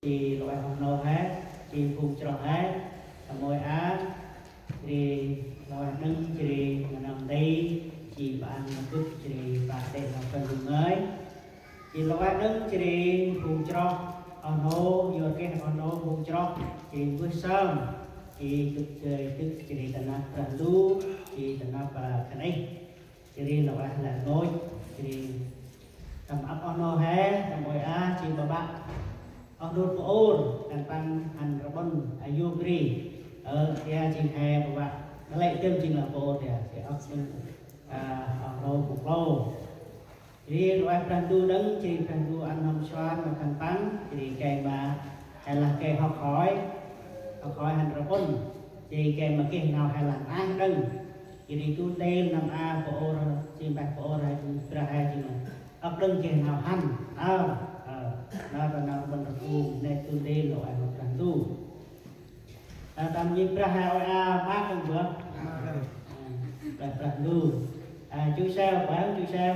chỉ loại hồng nô hết chỉ phun cho hết môi á thì loại nâng chỉ mà nằm đây chỉ bạn cứ chỉ bạn để làm phần dùng ấy chỉ loại nâng chỉ phun cho ông nô vừa cái ông nô phun cho chỉ bước sớm chỉ cực chơi cực chỉ tận nắp ra lú chỉ tận nắp và cái này chỉ loại là ngôi chỉ tầm ấp ông nô hết tầm môi á chỉ bà bạn ông đốt ôn dan pan han rabon ayubri dia ching hai ba nó lại thêm ching là ôn thì ông xin ông đâu phục lâu thì loại plan tu đấng chỉ plan tu ăn hồng xoan và khăn pan thì cây mà hay là cây học hỏi han rabon thì cây mà cây nào hay là ăn đừng thì tu tên năm a của chim bạc của này ra hai chim ấp đừng cây nào han nó là nào bên tu này tu đi loại một lần tu tạm nhìn ra hai bác không vừa là lần tu chú sao phải không chú sao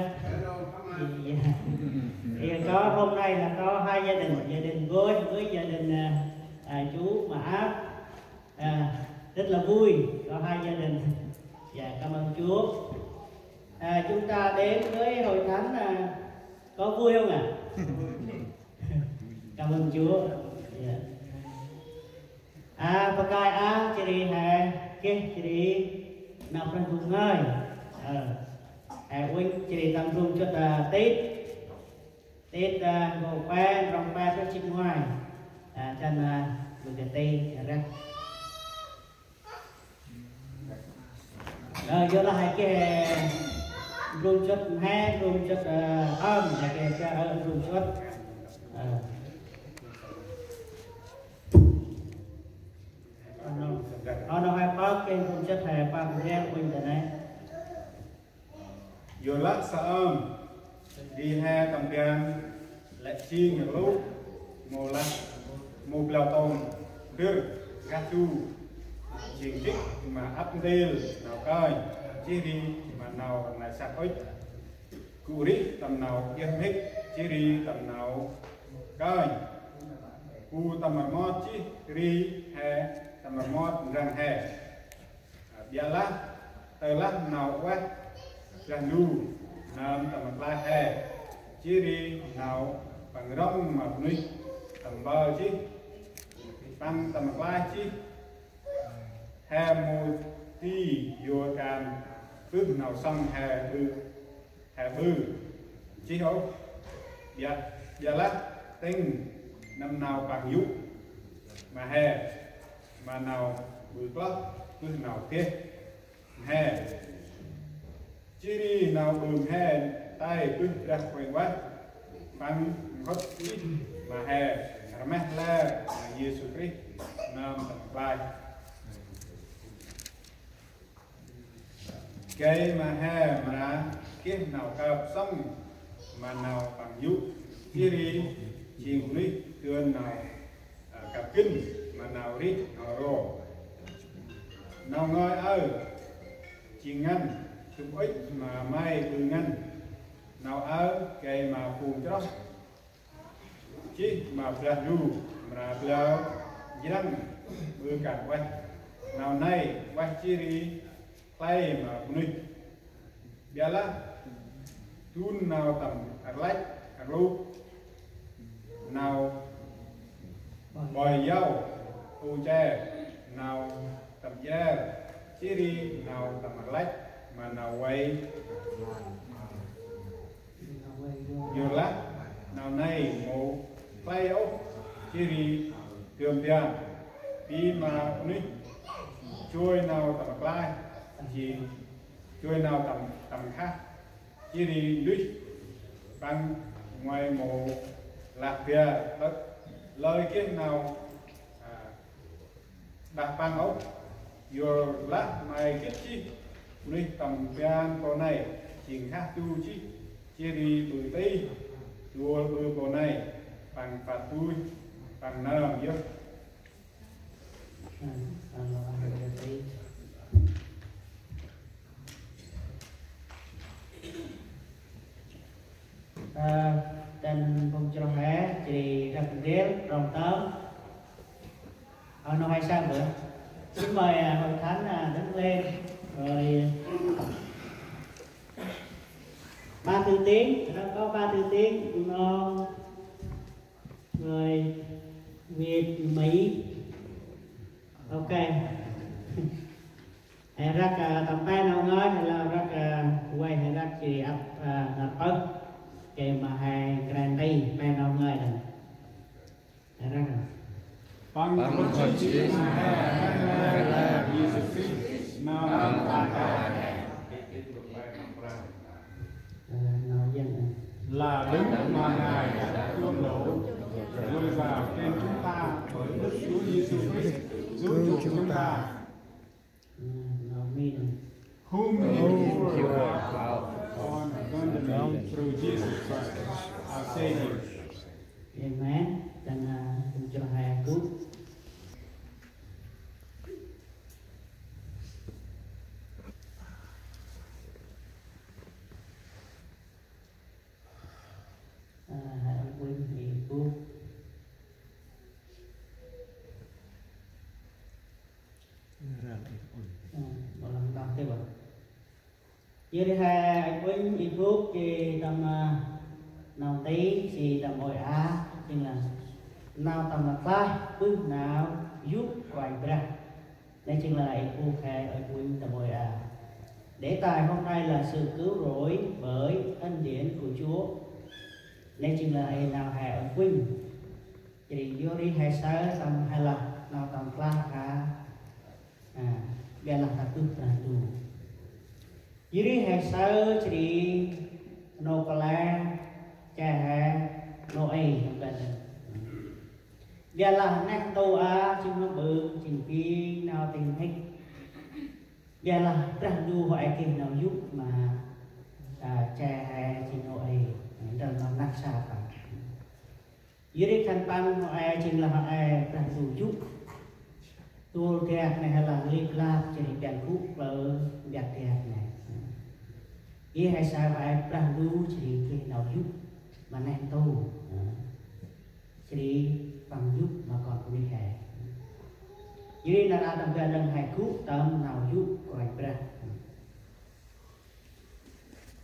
thì có hôm nay là có hai gia đình với gia đình chú Mã rất là vui có hai gia đình và cảm ơn Chúa chúng ta đến với hội thánh có vui không ạ? Cảm ơn Chúa. Pakai jadi hai jadi nak pernah ngai. Wing jadi tanggung cho Tết ngô pa rong pa cho chim ngoài. Cho nên mình cái tây ra. Giờ là hai cái rung chất hai rung chất âm là cái rung chất nó hai bác cái rung chất hai bác nghe mình thế này giờ lát sớm đi hai tầm tiền lại chi nhiều lúc một lào tôm được gác chu chỉnh trích mà ấp đê nào coi chi đi mà nào lại sạc ích cụ đi tầm nào yên hết chi đi tầm nào coi cụ tầm mà mót chi đi hè tầm mà mót răng hè bia lá tờ lá nào quá răng đu nam tầm mà lá hè chi đi nào bằng rong mà nuôi tầm bờ chi tăng tầm mà lá chi hè mùi ti vô can phước nào xong hè bư chi không dạ lát tinh năm nào bằng dụ mà hè mà nào bự lắm phước nào kia hè chi đi nào bừng hè tay phước ra quên quá bằng hết mà hè mẹ la Giêsu Christ nam tầm bài cái mà hè mà cái nào cặp xong mà nào bằng dụ kia đi chìm đi tương nào cặp kinh mà nào đi nào rồ nào ngồi chỉ ngăn chúng ích mà mai từ ngăn nào cái mà phù cho chỉ mà bật du mà bật giăng bữa cả quay nào này quay chỉ đi tay mà nuôi bia lá tun nào tầm lách rú nào bòi dâu u tre nào tầm da chỉ đi nào tầm lách mà nào quay nhiều lát nào này một tay ốc chỉ đi thường tiền đi mà nuôi chui nào tầm lai chỉ chui nào tầm khác chỉ đi đứt bằng ngoài một lạc bia lời cái nào đặt bằng ốc vừa lát này cái chi nuôi tầm bian con này chỉ khác tu chi chỉ đi từ tây chùa bự con này bằng phạt tui bằng nó làm gì dan pemcerahnya jadi rakyat rom tam không? Nó hay sao nữa? Xin mời hội thánh đứng lên rồi 3 thứ tiếng, nó có 3 thứ tiếng, nó người Việt Mỹ, ok. Hay rất tầm tay nào ngơi hay là rất quay hay rất chỉ ấp ngập ớt kể mà hay grandi tay nào ngơi này hay rất Bằng con chỉ là Jesus Christ nào là đức mà Ngài đã tuôn đổ rơi vào trên chúng ta bởi đức Chúa Giêsu Christ giúp chúng ta. Whom you pour out on abundantly through Jesus Christ, our Savior. Amen. Dan cho hai cứu. Hai ông Quynh thì cứu. Một lần đọc thế vậy. Dưới đây hai anh Quynh đi phúc thì tầm nào tí thì tầm hồi nhưng là nào tầm là phai bước nào giúp quay ra đây chính là ai phu khai ở Quynh tầm hồi để tài hôm nay là sự cứu rỗi bởi ân điển của Chúa đây chính là ai nào hè ở Quynh thì vô đi hay sao tầm hay là nào tầm phai cả đây là ta tu là tu dưới đi hay sao thì nô có la cha hà nô ấy không cần giờ là năng tô chim nó bự chim phi nào tình thích giờ là rằng du hỏi kinh nào giúp mà cha hà chim nô ấy rằng nó nát xa cả dưới đi khăn pan họ ai chim là họ ai rằng du giúp tu kẹt này hay là liệp lạp chỉ đèn khúc vợ đẹp kẹt này ý hay sao phải rằng du chỉ khi nào giúp mà năng tu chỉ bằng giúp mà còn có đi hè dưới đây là tầm gần lần hài cứu tâm nào giúp của anh ra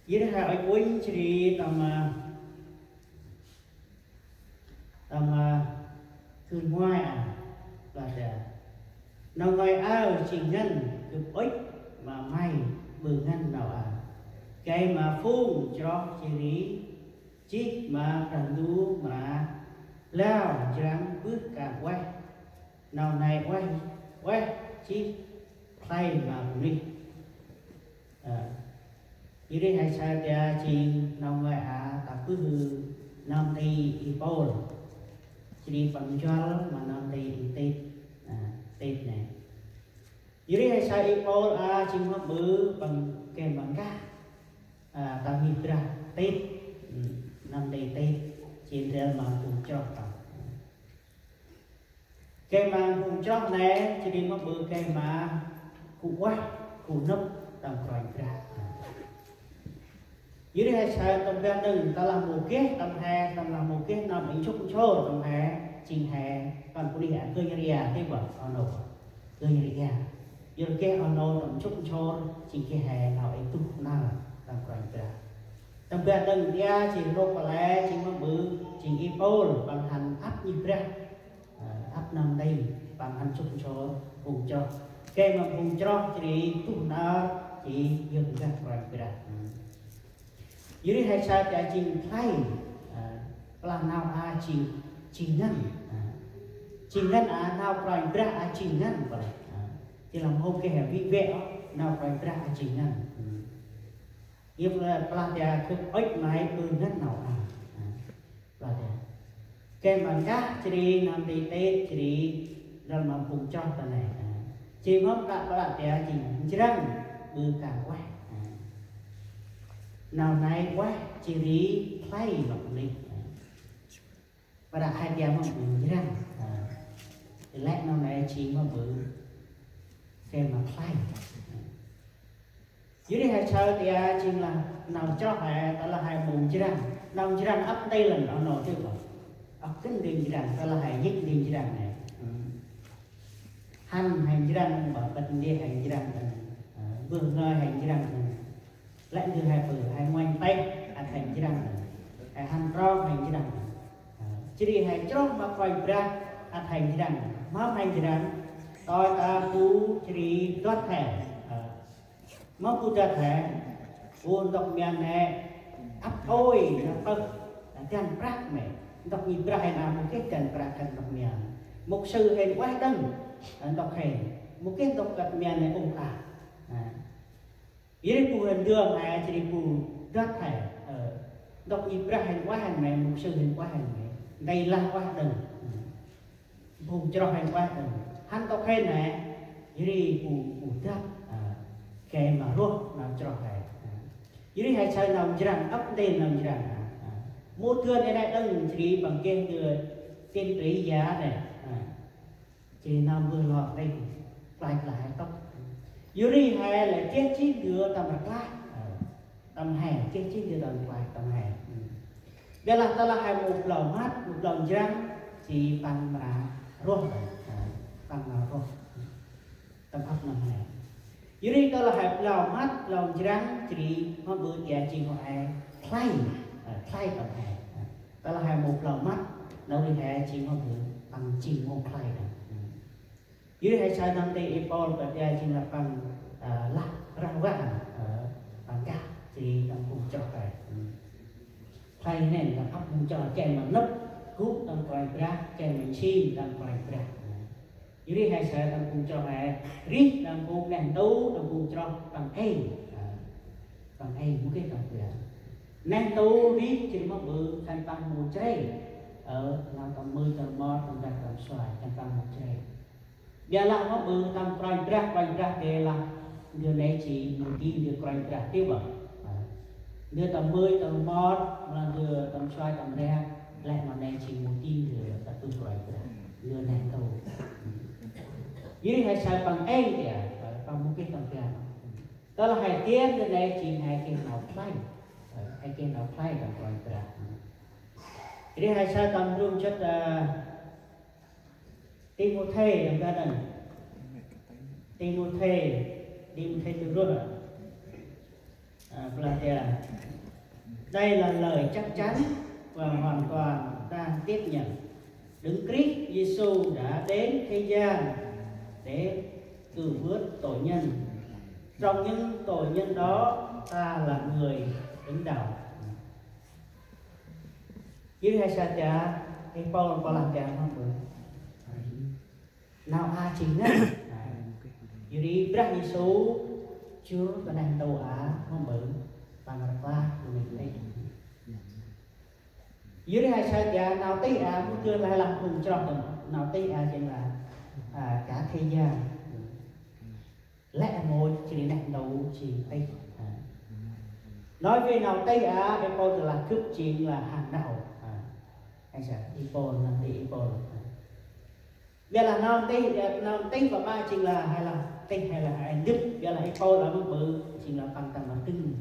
dưới đây là ở cuối chỉ tầm thương ngoài là nào ngoài chỉ ngân cực ích mà may bừ ngân nào cái mà phun cho chỉ lý chít mà rằng du mà lao chẳng bước cả quay nào này quay chít thay mà đi như đây hay sao cha chi nào người tập cứ hư nam ti ipol chỉ đi bằng cho mà nam ti tết này như đây hay sao ipol chỉ có bự bằng kèm bằng cá ta hít ra tết năm đây tết trên thế mà cùng cho cái mà cùng cho này chỉ đi một bữa cái mà cụ quay cụ nấp tầm còi ra dưới đây sao tầm bên đừng ta làm một cái tầm hè tầm làm một cái nằm ý chúc cho tầm hè trình hè còn cụ đi hẹn cơ nhà thế bảo ono cơ nhà giờ cái ono tầm chúc cho chỉ cái hè nào ấy tu nào tầm còi ra tầm bên đừng dia chỉ rô và lẽ chỉ một bữa chỉ ipol bằng hành áp như ra áp năm đây bằng hành chúc cho cùng cho cái mà cùng cho chỉ tu nào chỉ dừng ra còi ra dưới đây hay sao cha trình thay là nào trình ngân nào còi ra trình ngân vậy thì làm hôm cái vị vẽ nào còi ra trình ngân như là platiaคือ ích máy bự nhất nào platia cái mà các chỉ nằm đi tết chỉ rồi mà cùng cho cái này chỉ ngót đã platia chỉ răng bự cả quay nào này quá chỉ đi play lọc đi và đã hai dia mà bự răng thì lẽ nào này chỉ mà bự cái mà play dưới đây hai sao thì chính là nào cho hai đó là hai mùng chỉ rằng nào chỉ rằng ấp đây lần nó nổi chứ không kính đinh jirang ta là hay nhích đinh jirang này han hành jirang bảo bật đi hành jirang vương nơi hành jirang lại như hai bờ hai ngoan tay hành jirang han ro hành jirang chỉ đi hành trong mà quay ra hành jirang máu hành jirang tôi ta cú chỉ đốt thẻ máu cú đốt thẻ buồn độc miền này ấp ôi nó tơ chân prác mẹ đọc nhịp ra hay một cái chân prác chân độc miền một sự hình quá đăng đọc hình một cái đọc gật miền này ông cả ý phụ hình đường này chỉ phụ đốt thẻ đọc nhịp ra hình quá hình này một sự hình quá hình này đây là quá đăng vùng cho hình quá đăng hắn đọc hình này ý phụ đốt kèm mà ruột làm cho thẻ jadi hai saya nam jirang update nam jirang mua thưa này đang chỉ bằng kênh từ kênh trí giá này chỉ nam vừa lọt đây lại tóc jadi hai là chết chín đưa tầm mặt lại tầm hè chết chín đưa tầm hè đây là ta là hai một lòng mát một lòng jirang chỉ bằng mà ruột tầm ấp năm hè jadi kalau hai lau mat lau jirang jadi mau berjaya jing hai klay tầm hè kalau hai một lau mat lau đi hai jing mau bằng jing mau klay jadi hai sai nanti ipol berjaya jing là bằng lạc răng vàng bằng cả jadi tầm cùng cho cái klay này là ấp cùng cho chèn mà nấp cút tầm quay ra chèn mình chim tầm quay ra jadi hai saya tầm cùng cho hai rít tầm cùng đèn tú tầm cùng cho bằng một cái tầm kia nén tú rít chỉ mất bự thành bằng một trái ở làm tầm 10 tầm 1 tầm đặt tầm xoài thành bằng một trái giờ là mất bự tầm quay ra kia là đưa này chỉ một kim đưa quay ra tiếp vào đưa tầm 10 tầm 1 là đưa tầm xoài tầm ra lại mà này chỉ một kim đưa tầm tu quay ra đưa nén tú jadi hai sai bằng anh kìa bằng một cái tầm kia đó là hai tiếng đến đây chỉ hai cái nào play bằng quay ra jadi hai sai tầm rung chất Timothy yang kadang Timothy từ rồi Platia đây là lời chắc chắn và hoàn toàn đang tiếp nhận Đấng Christ Giêsu đã đến thế gian để cứu vớt tội nhân. Trong những tội nhân đó ta là người đứng đầu. Jadi saja Paul làm không được. Nào ai chính á. Jadi Brah Giêsu Chúa và đang đầu á không bự bằng qua của mình đây. Jadi saja nào tí muốn chưa là làm cùng cho mình nào tí chính là cả thế gian lẽ một chỉ nặng đầu chỉ tây nói về nào tây Paul là cướp chính là hàng đầu anh sẽ Paul là Paul bây là nào tây và ba chính là hay là tây hay là anh Đức bây là Paul là một bự chính là bằng tầm là tưng